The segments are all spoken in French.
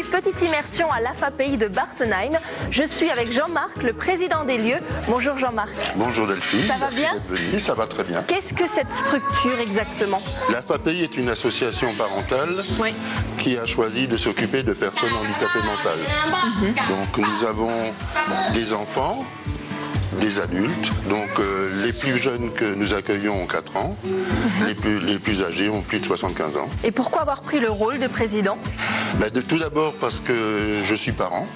petite immersion à l'AFAPI de Bartenheim. Je suis avec Jean-Marc, le président des lieux. Bonjour Jean-Marc. Bonjour Delphine. Ça va bien? Ça va très bien. Qu'est-ce que cette structure exactement? L'AFAPI est une association parentale qui a choisi de s'occuper de personnes handicapées mentales. Donc nous avons des enfants, des adultes, donc les plus jeunes que nous accueillons ont 4 ans, les plus âgés ont plus de 75 ans. Et pourquoi avoir pris le rôle de président? Tout d'abord parce que je suis parent,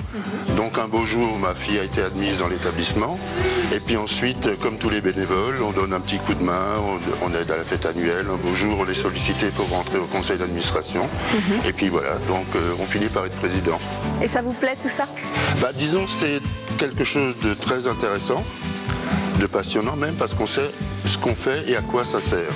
donc un beau jour ma fille a été admise dans l'établissement, et puis ensuite, comme tous les bénévoles, on donne un petit coup de main, on aide à la fête annuelle, un beau jour on est sollicité pour rentrer au conseil d'administration, et puis voilà, donc on finit par être président. Et ça vous plaît tout ça? Disons c'est quelque chose de très intéressant, de passionnant même, parce qu'on sait ce qu'on fait et à quoi ça sert,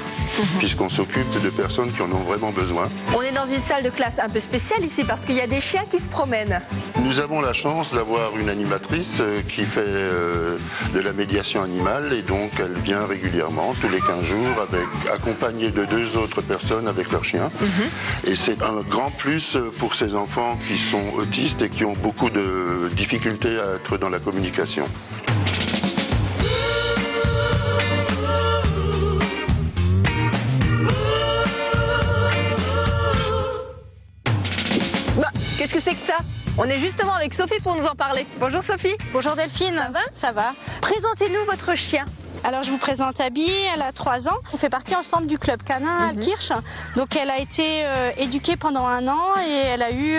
puisqu'on s'occupe de personnes qui en ont vraiment besoin. On est dans une salle de classe un peu spéciale ici, parce qu'il y a des chiens qui se promènent. Nous avons la chance d'avoir une animatrice qui fait de la médiation animale, et donc elle vient régulièrement, tous les 15 jours, accompagnée de 2 autres personnes avec leurs chiens. Et c'est un grand plus pour ces enfants qui sont autistes et qui ont beaucoup de difficultés à être dans la communication. Qu'est-ce que c'est que ça? On est justement avec Sophie pour nous en parler. Bonjour Sophie. Bonjour Delphine. Ça va? Ça va. Présentez-nous votre chien. Alors je vous présente Abby, elle a 3 ans. On fait partie ensemble du club canin à Altkirch. Donc elle a été éduquée pendant 1 an et elle a eu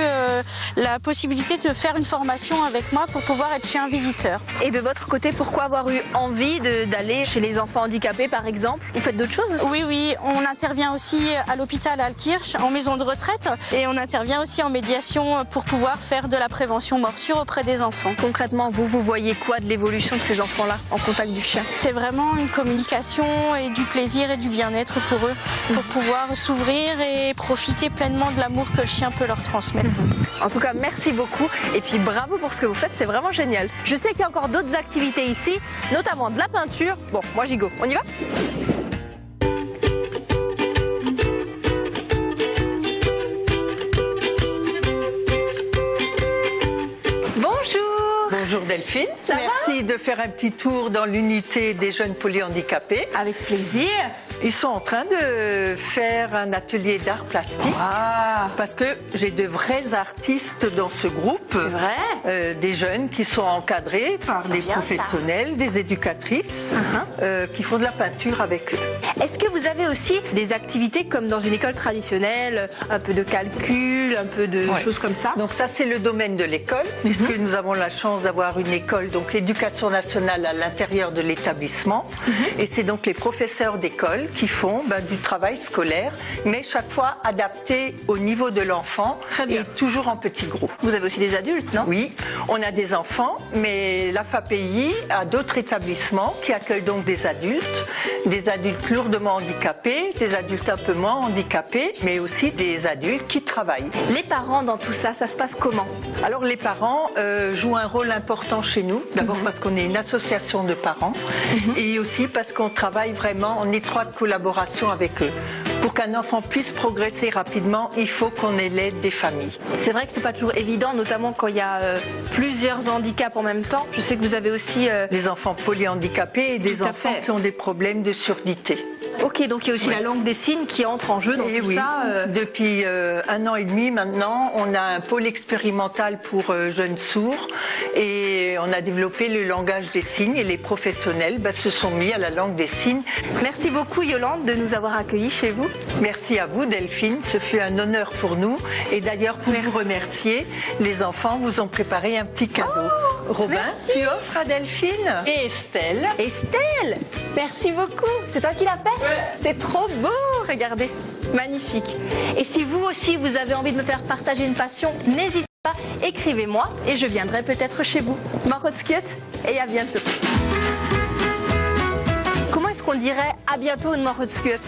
la possibilité de faire une formation avec moi pour pouvoir être chien visiteur. Et de votre côté, pourquoi avoir eu envie d'aller chez les enfants handicapés par exemple? Vous faites d'autres choses aussi? Oui, on intervient aussi à l'hôpital à Altkirch, en maison de retraite, et on intervient aussi en médiation pour pouvoir faire de la prévention morsure auprès des enfants. Concrètement, vous voyez quoi de l'évolution de ces enfants-là en contact du chien? C'est vraiment une communication et du plaisir et du bien-être pour eux, pour pouvoir s'ouvrir et profiter pleinement de l'amour que le chien peut leur transmettre. En tout cas, merci beaucoup et puis bravo pour ce que vous faites, c'est vraiment génial. Je sais qu'il y a encore d'autres activités ici, notamment de la peinture. Bon, moi j'y go, on y va? Bonjour Delphine, merci de faire un petit tour dans l'unité des jeunes polyhandicapés. Avec plaisir. Ils sont en train de faire un atelier d'art plastique. Parce que j'ai de vrais artistes dans ce groupe. C'est vrai. Des jeunes qui sont encadrés par des professionnels, des éducatrices qui font de la peinture avec eux. Est-ce que vous avez aussi des activités comme dans une école traditionnelle, un peu de calcul, un peu de choses comme ça? Donc ça c'est le domaine de l'école, puisque nous avons la chance d'avoir une école, donc l'éducation nationale à l'intérieur de l'établissement. Et c'est donc les professeurs d'école qui font du travail scolaire, mais chaque fois adapté au niveau de l'enfant et toujours en petits groupes. Vous avez aussi des adultes, non? Oui, on a des enfants, mais l'AFAPI a d'autres établissements qui accueillent donc des adultes lourdement handicapés, des adultes un peu moins handicapés, mais aussi des adultes qui travaillent. Les parents dans tout ça, ça se passe comment? Alors les parents jouent un rôle important chez nous, d'abord parce qu'on est une association de parents et aussi parce qu'on travaille vraiment en étroite collaboration avec eux. Pour qu'un enfant puisse progresser rapidement, il faut qu'on ait l'aide des familles. C'est vrai que c'est pas toujours évident, notamment quand il y a plusieurs handicaps en même temps. Je sais que vous avez aussi les enfants polyhandicapés et des enfants qui ont des problèmes de surdité. Ok, donc il y a aussi la langue des signes qui entre en jeu dans tout ça. Depuis 1 an et demi maintenant, on a un pôle expérimental pour jeunes sourds et on a développé le langage des signes et les professionnels se sont mis à la langue des signes. Merci beaucoup Yolande de nous avoir accueillis chez vous. Merci à vous Delphine, ce fut un honneur pour nous et d'ailleurs pour vous remercier, les enfants vous ont préparé un petit cadeau. Robin, tu offres à Delphine et Estelle. Estelle, merci beaucoup. C'est toi qui l'as fait? C'est trop beau, regardez, magnifique. Et si vous aussi vous avez envie de me faire partager une passion, n'hésitez pas, écrivez-moi et je viendrai peut-être chez vous. Marotzkiet et à bientôt. Comment est-ce qu'on dirait à bientôt une Marotzkiet?